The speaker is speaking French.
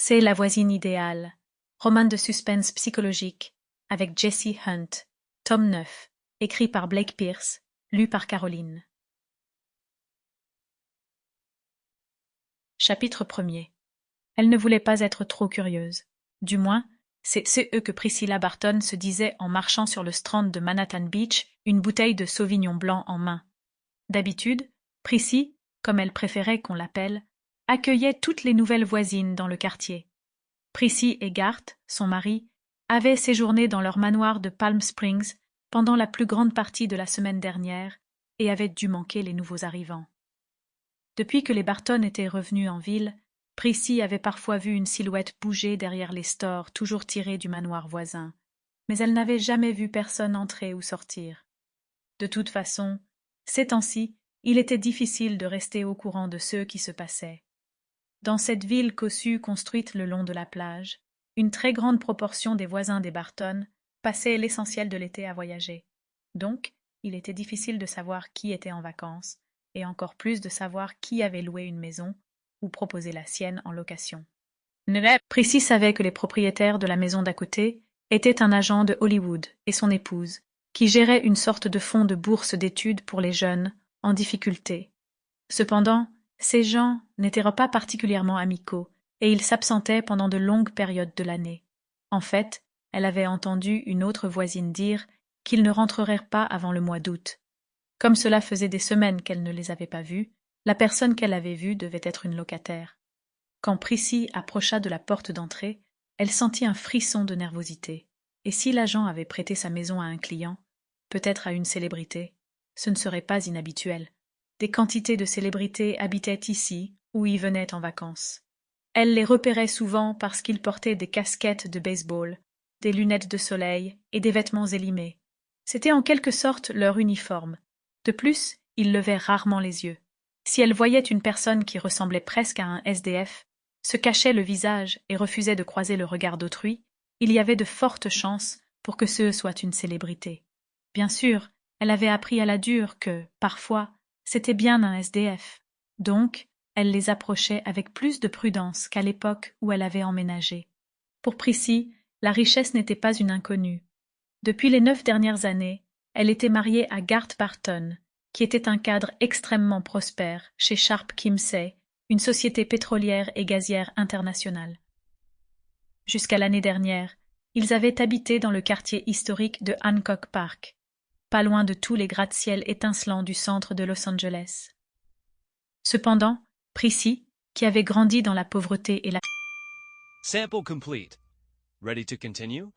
C'est La voisine idéale, roman de suspense psychologique, avec Jessie Hunt, tome 9, écrit par Blake Pierce, lu par Caroline. Chapitre 1er. Elle ne voulait pas être trop curieuse. Du moins, c'est ce que Priscilla Barton se disait en marchant sur le strand de Manhattan Beach, une bouteille de Sauvignon blanc en main. D'habitude, Prissy, comme elle préférait qu'on l'appelle, accueillait toutes les nouvelles voisines dans le quartier. Prissy et Garth, son mari, avaient séjourné dans leur manoir de Palm Springs pendant la plus grande partie de la semaine dernière et avaient dû manquer les nouveaux arrivants. Depuis que les Barton étaient revenus en ville, Prissy avait parfois vu une silhouette bouger derrière les stores toujours tirés du manoir voisin, mais elle n'avait jamais vu personne entrer ou sortir. De toute façon, ces temps-ci, il était difficile de rester au courant de ce qui se passait. Dans cette ville cossue construite le long de la plage, une très grande proportion des voisins des Barton passaient l'essentiel de l'été à voyager. Donc, il était difficile de savoir qui était en vacances, et encore plus de savoir qui avait loué une maison ou proposé la sienne en location. Prissy savait que les propriétaires de la maison d'à côté étaient un agent de Hollywood et son épouse, qui gérait une sorte de fonds de bourse d'études pour les jeunes en difficulté. Cependant, ces gens n'étaient pas particulièrement amicaux, et ils s'absentaient pendant de longues périodes de l'année. En fait, elle avait entendu une autre voisine dire qu'ils ne rentreraient pas avant le mois d'août. Comme cela faisait des semaines qu'elle ne les avait pas vus, la personne qu'elle avait vue devait être une locataire. Quand Prissy approcha de la porte d'entrée, elle sentit un frisson de nervosité. Et si l'agent avait prêté sa maison à un client, peut-être à une célébrité, ce ne serait pas inhabituel. Des quantités de célébrités habitaient ici ou y venaient en vacances. Elle les repérait souvent parce qu'ils portaient des casquettes de baseball, des lunettes de soleil et des vêtements élimés. C'était en quelque sorte leur uniforme. De plus, ils levaient rarement les yeux. Si elle voyait une personne qui ressemblait presque à un SDF, se cachait le visage et refusait de croiser le regard d'autrui, il y avait de fortes chances pour que ce soit une célébrité. Bien sûr, elle avait appris à la dure que, parfois, c'était bien un SDF. Donc, elle les approchait avec plus de prudence qu'à l'époque où elle avait emménagé. Pour Prissy, la richesse n'était pas une inconnue. Depuis les 9 dernières années, elle était mariée à Garth Barton, qui était un cadre extrêmement prospère chez Sharp Kimsey, une société pétrolière et gazière internationale. Jusqu'à l'année dernière, ils avaient habité dans le quartier historique de Hancock Park, pas loin de tous les gratte-ciel étincelants du centre de Los Angeles. Cependant, Prissy, qui avait grandi dans la pauvreté et la... Sample complete. Ready to continue?